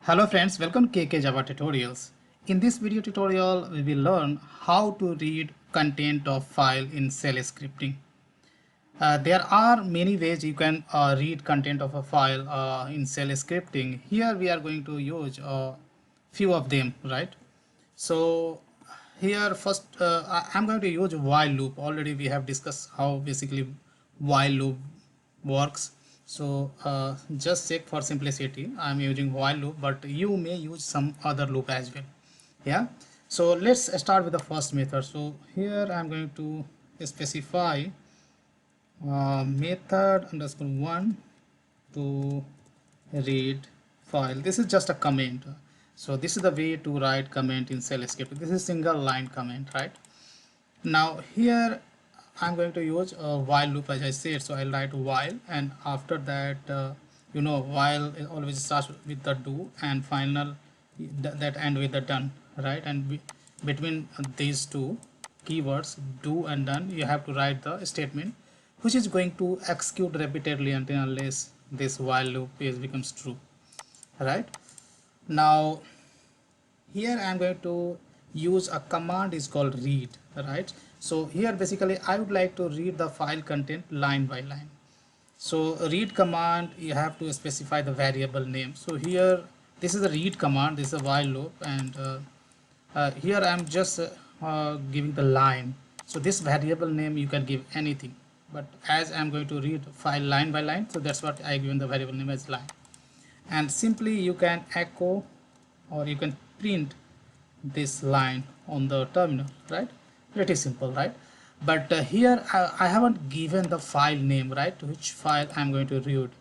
Hello friends, welcome to Java Tutorials. In this video tutorial, we will learn how to read content of file in shell scripting. There are many ways you can read content of a file in shell scripting. Here we are going to use a few of them, right? So here first I'm going to use while loop. Already we have discussed how basically while loop works. So just check for simplicity I'm using while loop, but you may use some other loop as well. Yeah, so let's start with the first method. So here I'm going to specify method underscore one to read file. This is just a comment. So this is the way to write comment in shell script. This is single line comment, right? Now here I'm going to use a while loop, as I said. So I'll write while, and after that while it always starts with the do and final that end with the done, right? And between these two keywords do and done, you have to write the statement which is going to execute repeatedly until unless this while loop is becomes true, right? Now here I am going to use a command is called read, right? So here basically I would like to read the file content line by line. So read command, you have to specify the variable name. So here this is a read command, this is a while loop, and here I'm just giving the line. So this variable name you can give anything, but as I'm going to read file line by line, so that's what I given the variable name as line. And simply you can echo or you can print this line on the terminal, right? Pretty simple, right? But here I haven't given the file name, right? Which file I'm going to read.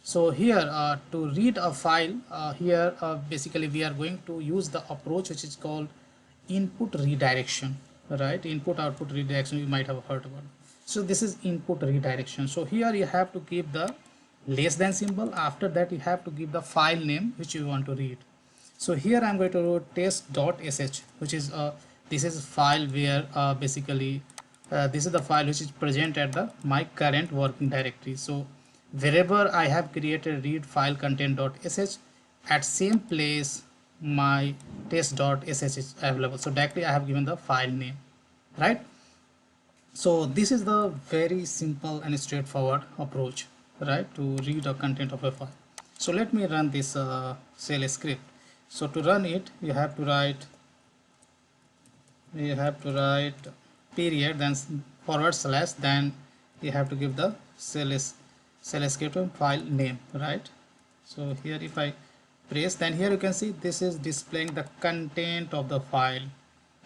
So here to read a file, here basically we are going to use the approach which is called input redirection, right? Input output redirection, you might have heard about. So this is input redirection. So here you have to give the less than symbol. After that you have to give the file name which you want to read. So here I'm going to write test.sh, which is this is file where basically this is the file which is present at the my current working directory. So wherever I have created read file content.sh, at same place my test.sh is available. So directly I have given the file name, right? So this is the very simple and straightforward approach, right, to read the content of a file. So let me run this shell script. So to run it, you have to write period, then forward slash, then you have to give the shell script file name, right? So here if I press, then here you can see this is displaying the content of the file.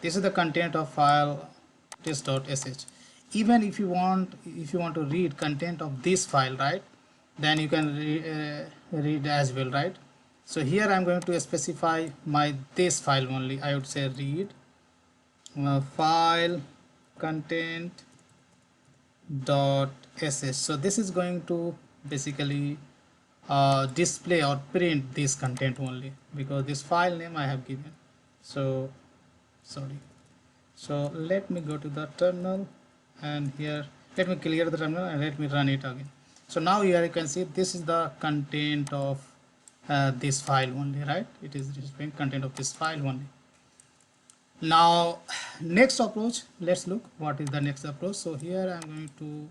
This is the content of file test.sh. Even if you want to read content of this file, right, then you can read as well, right? So here I'm going to specify my this file only. I would say read file content dot sh. So this is going to basically display or print this content only because this file name I have given. So sorry. So let me go to the terminal, and here let me clear the terminal and let me run it again. So now here you can see this is the content of this file only, right? It is displaying content of this file only. Now next approach, let's look what is the next approach. So here I'm going to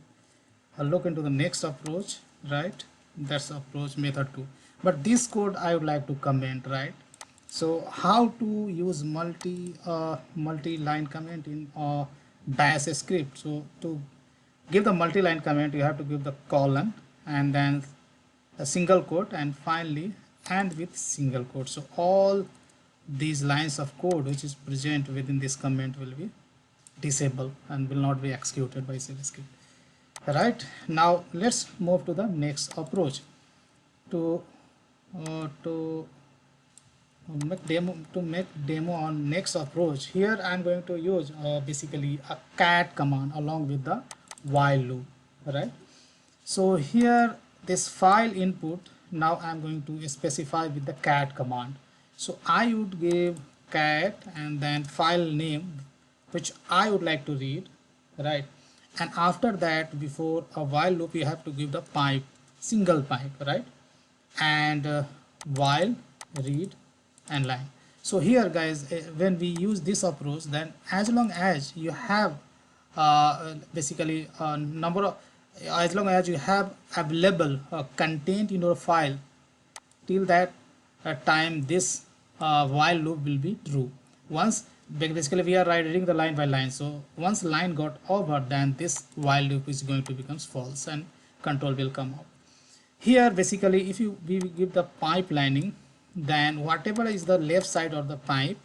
look into the next approach, right? That's approach method 2, but this code I would like to comment, right? So how to use multi-line comment in bash script. So to give the multi-line comment, you have to give the colon and then a single quote and finally and with single quote. So all these lines of code which is present within this comment will be disabled and will not be executed by shell script. Right, now let's move to the next approach to make demo on next approach. Here I'm going to use basically a cat command along with the while loop, right? So here this file input, now I'm going to specify with the cat command. So I would give cat and then file name which I would like to read, right? And after that, before a while loop, you have to give the pipe, single pipe, right? And while read and line. So here guys, when we use this approach, then as long as you have basically a number of, as long as you have available content in your file, till that time this while loop will be true. Once basically we are reading the line by line, so once line got over, then this while loop is going to become false and control will come out. Here basically if we give the pipelining, then whatever is the left side of the pipe,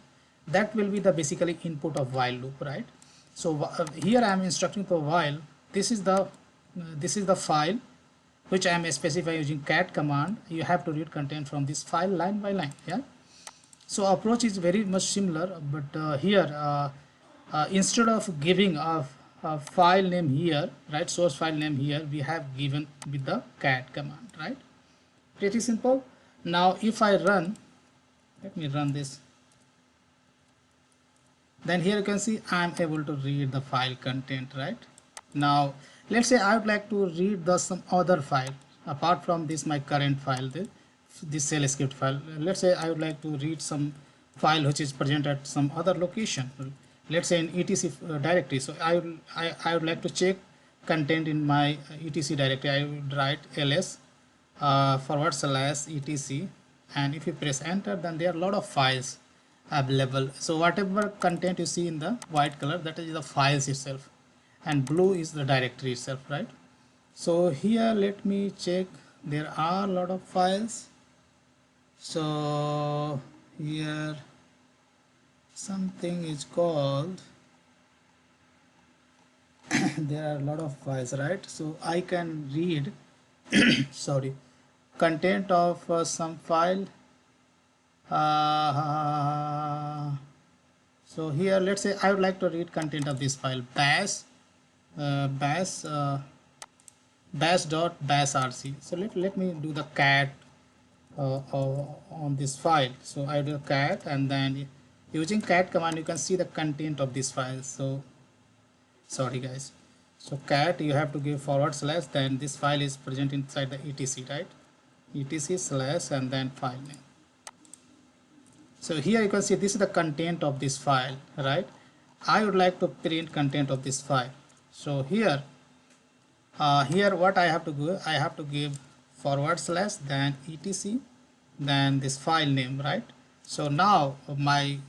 that will be the basically input of while loop, right? So here I am instructing for while. This is the file which I am specifying using cat command. You have to read content from this file line by line. Yeah. So approach is very much similar, but here instead of giving a file name here, right, source file name here, we have given with the cat command, right? Pretty simple. Now if I run, let me run this, then here you can see I am able to read the file content, right? Now let's say I would like to read some other file apart from this my current file, this shell script file. Let's say I would like to read some file which is present at some other location, let's say in etc directory. So I would like to check content in my etc directory. I would write ls /etc, and if you press enter, then there are a lot of files available. So whatever content you see in the white color, that is the files itself, and blue is the directory itself, right? So here let me check, there are a lot of files. So here something is called there are a lot of files, right? So I can read sorry, content of some file. So here let's say I would like to read content of this file bash.bashrc. So let me do the cat on this file. So I do cat, and then using cat command you can see the content of this file. So sorry guys, so cat you have to give /, then this file is present inside the etc, right? etc/ and then file name. So here you can see this is the content of this file, right? I would like to print content of this file. So here what I have to do, I have to give /, then etc, then this file name, right? So now my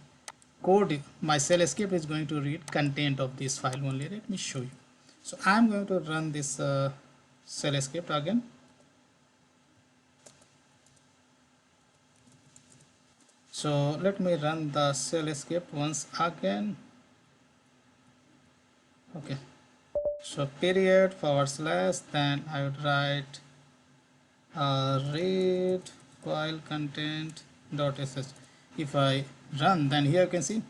code, my shell script is going to read content of this file only. Let me show you. So I am going to run this shell script again. So let me run the shell script once again. Okay, so period /, then I would write read file content .sh. If I run, then here you can see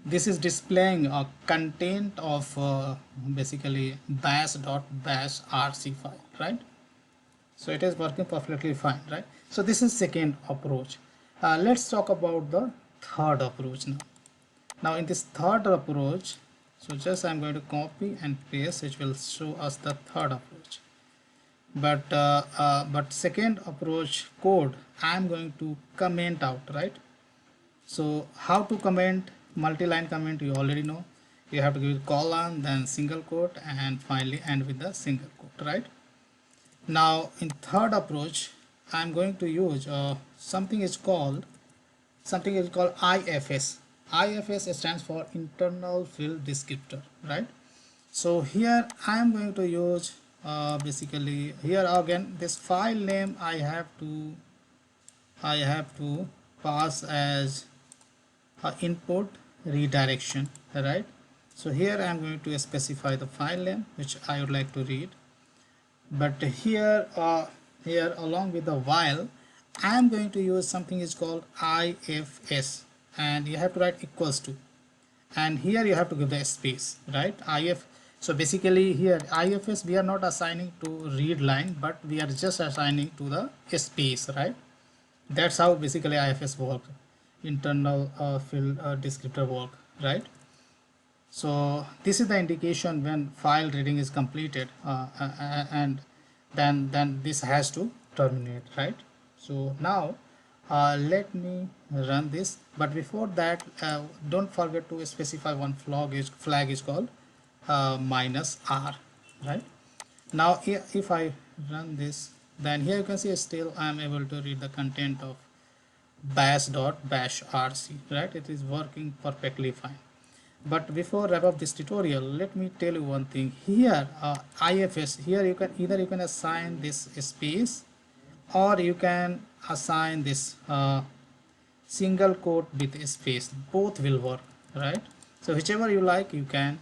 this is displaying a content of basically bash.bashrc file, right? So it is working perfectly fine, right? So this is second approach. Let's talk about the third approach now. Now in this third approach, so just I'm going to copy and paste, which will show us the third approach. But second approach code I'm going to comment out, right? So how to comment multi-line comment, you already know. You have to give colon, then single quote, and finally end with the single quote, right? Now in third approach I'm going to use something is called IFS. IFS stands for internal field descriptor, right? So here I am going to use basically here again this file name I have to pass as input redirection, right? So here I am going to specify the file name which I would like to read, but here along with the while I am going to use something is called IFS, and you have to write equals to, and here you have to give the space, right? So basically here IFS we are not assigning to read line, but we are just assigning to the space, right? That's how basically IFS work, internal field descriptor work, right? So this is the indication when file reading is completed, and then this has to terminate, right? So now Let me run this, but before that don't forget to specify one flag is called -r, right? Now if I run this, then here you can see still I am able to read the content of bash.bashrc, right? It is working perfectly fine. But before wrap up this tutorial, let me tell you one thing. Here ifs, here you can either assign this space, or you can assign this single quote with a space. Both will work, right? So whichever you like you can.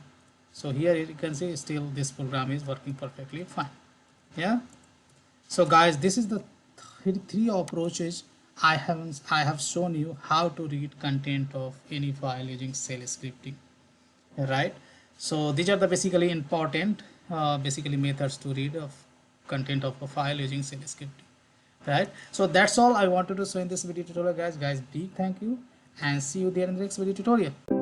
So here you can see still this program is working perfectly fine. Yeah, so guys, this is the three approaches I have shown you how to read content of any file using shell scripting, right? So these are the basically important basically methods to read of content of a file using shell scripting, right? So that's all I wanted to show in this video tutorial, guys. Big thank you, and see you there in the next video tutorial.